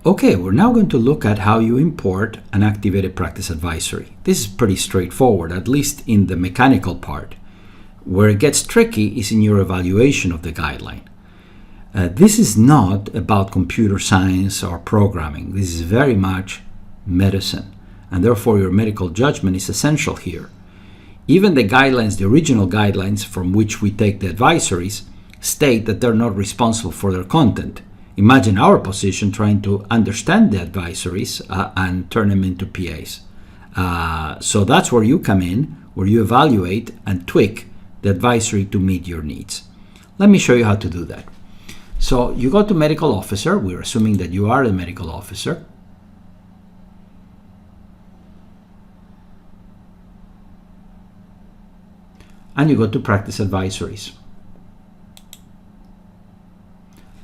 Okay, we're now going to look at how you import an activated practice advisory. This is pretty straightforward, at least in the mechanical part. Where it gets tricky is in your evaluation of the guideline. This is not about computer science or programming. This is very much medicine, and therefore your medical judgment is essential here. Even the guidelines, the original guidelines from which we take the advisories, state that they're not responsible for their content. Imagine our position trying to understand the advisories and turn them into PAs. So that's where you come in, where you evaluate and tweak the advisory to meet your needs. Let me show you how to do that. So you go to medical officer. We're assuming that you are a medical officer. And you go to practice advisories.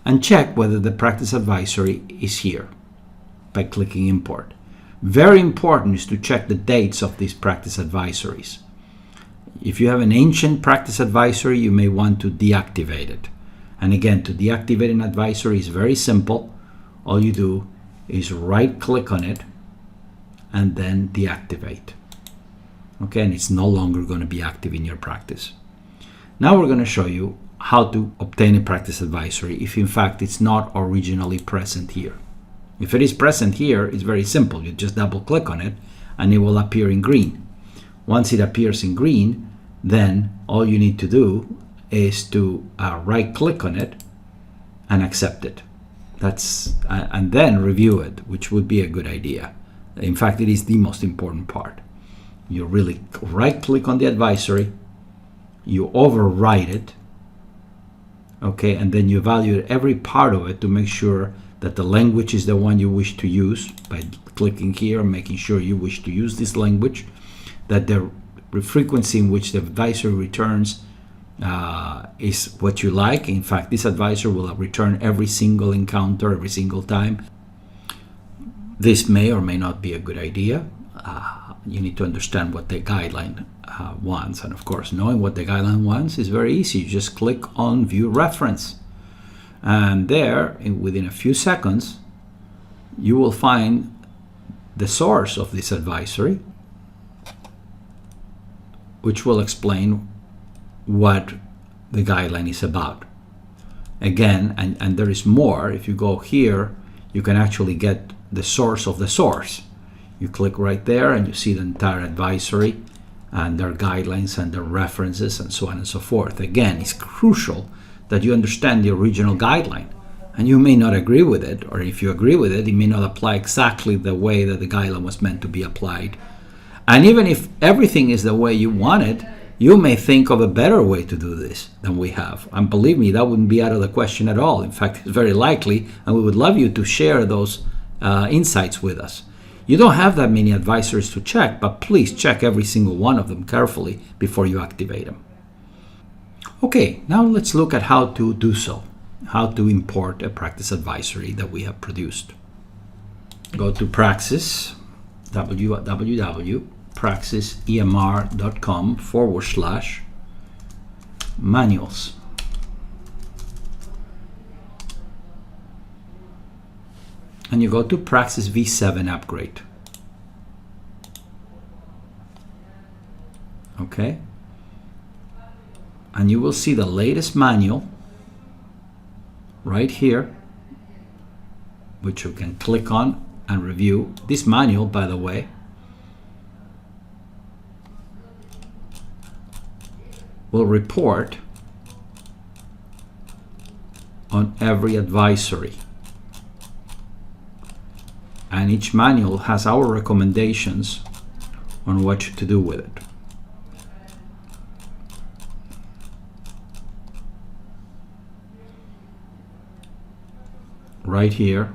And check whether the practice advisory is here by clicking import. Very important is to check the dates of these practice advisories. If you have an ancient practice advisory, you may want to deactivate it. And again, to deactivate an advisory is very simple. All you do is right click on it and then deactivate. Okay, and it's no longer going to be active in your practice. Now we're going to show you how to obtain a practice advisory if in fact it's not originally present here. If it is present here, it's very simple. You just double click on it and it will appear in green. Once it appears in green, then all you need to do is to right click on it and accept it. And then review it, which would be a good idea. In fact, it is the most important part. You really right click on the advisory, you overwrite it, okay, and then you evaluate every part of it to make sure that the language is the one you wish to use by clicking here, making sure you wish to use this language, that the frequency in which the advisor returns is what you like. In fact, this advisor will return every single encounter, every single time. This may or may not be a good idea. You need to understand what the guideline wants. And of course, knowing what the guideline wants is very easy. You just click on View Reference. And there, within a few seconds, you will find the source of this advisory, which will explain what the guideline is about. Again, and there is more. If you go here, you can actually get the source of the source. You click right there and you see the entire advisory and their guidelines and their references and so on and so forth. Again, it's crucial that you understand the original guideline. And you may not agree with it, or if you agree with it, it may not apply exactly the way that the guideline was meant to be applied. And even if everything is the way you want it, you may think of a better way to do this than we have. And believe me, that wouldn't be out of the question at all. In fact, it's very likely, and we would love you to share those insights with us. You don't have that many advisories to check, but please check every single one of them carefully before you activate them. Okay, now let's look at how to do so, how to import a practice advisory that we have produced. Go to Praxis, www.praxisemr.com/manuals. And you go to Praxis V7 upgrade. Okay. And you will see the latest manual right here, which you can click on and review. This manual, by the way, will report on every advisory. And each manual has our recommendations on what to do with it. Right here,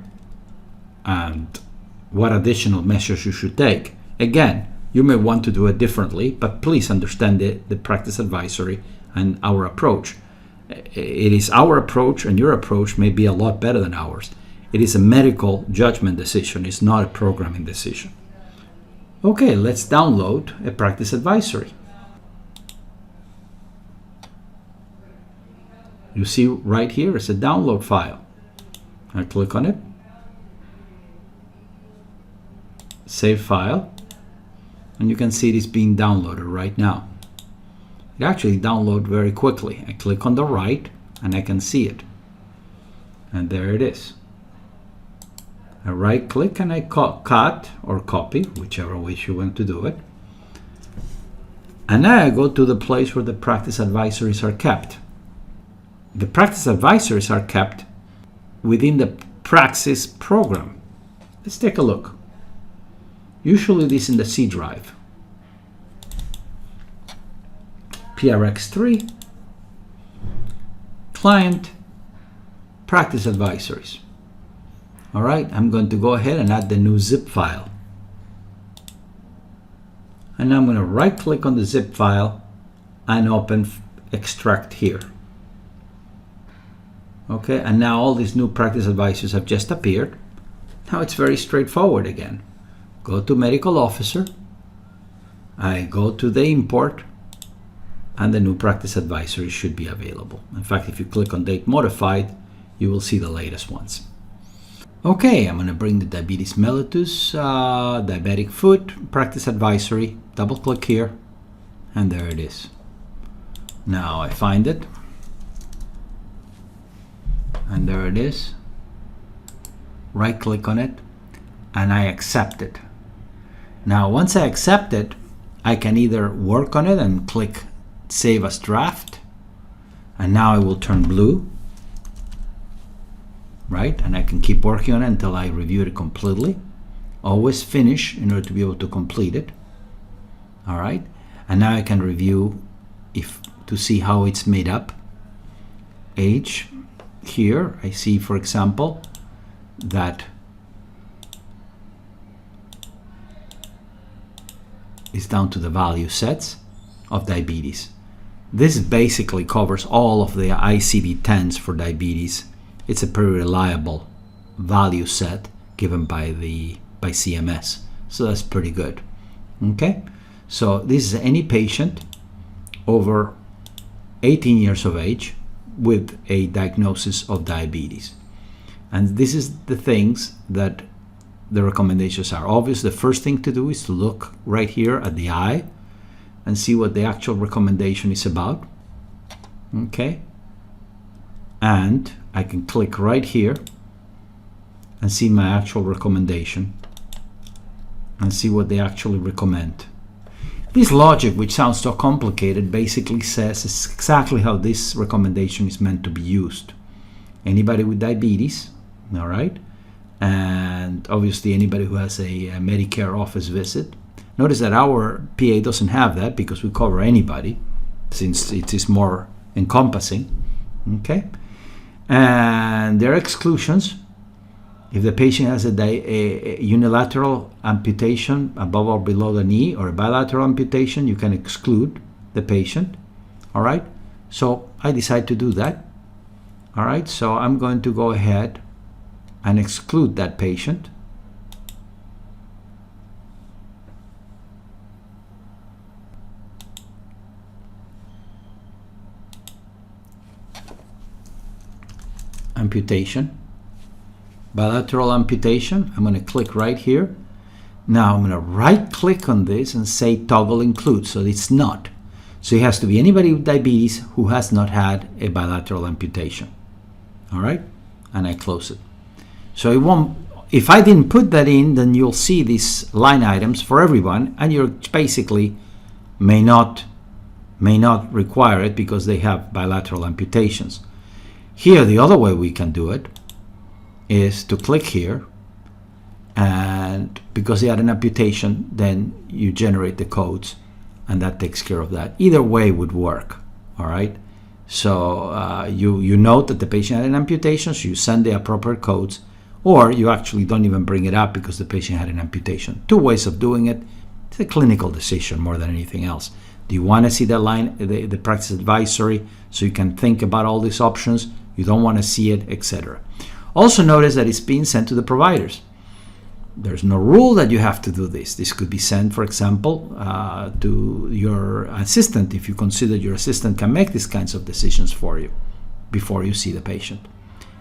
and what additional measures you should take. Again, you may want to do it differently, but please understand the practice advisory and our approach. It is our approach, and your approach may be a lot better than ours. It is a medical judgment decision. It's not a programming decision. Okay, let's download a practice advisory. You see right here is a download file. I click on it. save file, and you can see it is being downloaded right now. It actually downloads very quickly. I click on the right and I can see it, and there it is. I right click and I cut or copy, whichever way you want to do it. And now I go to the place where the practice advisories are kept. The practice advisories are kept within the Praxis program. Let's take a look. Usually this is in the C drive. PRX3, client, practice advisories. All right, I'm going to go ahead and add the new zip file. And I'm going to right click on the zip file and open extract here. Okay, and now all these new practice advisories have just appeared. Now it's very straightforward again. Go to medical officer, I go to the import, and the new practice advisory should be available. In fact, if you click on date modified, you will see the latest ones. Okay, I'm going to bring the diabetes mellitus, diabetic foot, practice advisory, double click here, and there it is. Now I find it, and there it is. Right click on it, and I accept it. Now once I accept it, I can either work on it and click save as draft, and now it will turn blue, right? And I can keep working on it until I review it completely. Always finish in order to be able to complete it. All right, and now I can review to see how it's made up. Age, here I see, for example, that is down to the value sets of diabetes. This basically covers all of the ICD-10s for diabetes. It's a pretty reliable value set given by CMS, so that's pretty good. Okay, so this is any patient over 18 years of age with a diagnosis of diabetes, and this is the things that the recommendations are. Obviously, the first thing to do is to look right here at the eye and see what the actual recommendation is about. Okay, and I can click right here and see my actual recommendation and see what they actually recommend. This logic, which sounds so complicated, basically says exactly how this recommendation is meant to be used. Anybody with diabetes, all right, and obviously anybody who has a Medicare office visit. Notice that our PA doesn't have that because we cover anybody, since it is more encompassing. Okay, and there are exclusions. If the patient has a unilateral amputation above or below the knee, or a bilateral amputation, you can exclude the patient. All right, so I decide to do that. All right, so I'm going to go ahead and exclude that patient. Amputation, bilateral amputation. I'm going to click right here. Now I'm going to right click on this and say toggle include, so it's not. So it has to be anybody with diabetes who has not had a bilateral amputation. All right, and I close it. So it won't, if I didn't put that in, then you'll see these line items for everyone, and you basically may not require it because they have bilateral amputations. Here, the other way we can do it is to click here, and because they had an amputation, then you generate the codes, and that takes care of that. Either way would work. All right, so you note that the patient had an amputation, so you send the appropriate codes, or you actually don't even bring it up because the patient had an amputation. Two ways of doing it. It's a clinical decision more than anything else. Do you want to see that line, the practice advisory, so you can think about all these options? You don't want to see it, etc. Also notice that it's being sent to the providers. There's no rule that you have to do this. This could be sent, for example, to your assistant if you consider your assistant can make these kinds of decisions for you before you see the patient.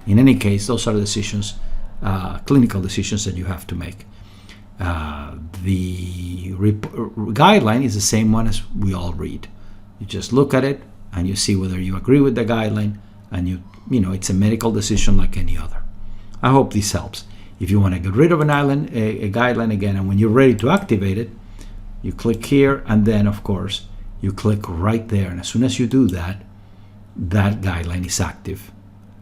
In any case, those are decisions, clinical decisions that you have to make. The guideline is the same one as we all read. You just look at it and you see whether you agree with the guideline, and you know it's a medical decision like any other. I hope this helps. If you want to get rid of a guideline again, and when you're ready to activate it, you click here, and then of course you click right there, and as soon as you do that, that guideline is active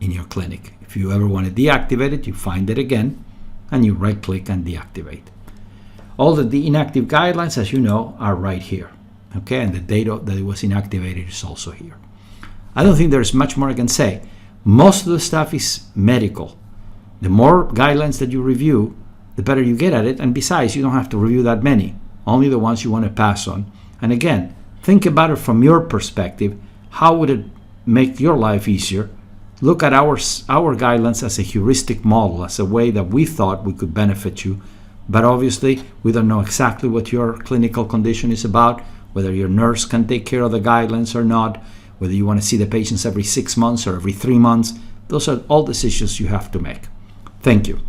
in your clinic. If you ever want to deactivate it, you find it again and you right click and deactivate. All the inactive guidelines, as you know, are right here. Okay, and the date that it was inactivated is also here. I don't think there's much more I can say. Most of the stuff is medical. The more guidelines that you review, the better you get at it, and besides, you don't have to review that many, only the ones you want to pass on. And again, think about it from your perspective. How would it make your life easier? Look at our guidelines as a heuristic model, as a way that we thought we could benefit you. But obviously, we don't know exactly what your clinical condition is about, whether your nurse can take care of the guidelines or not, whether you want to see the patients every 6 months or every 3 months. Those are all decisions you have to make. Thank you.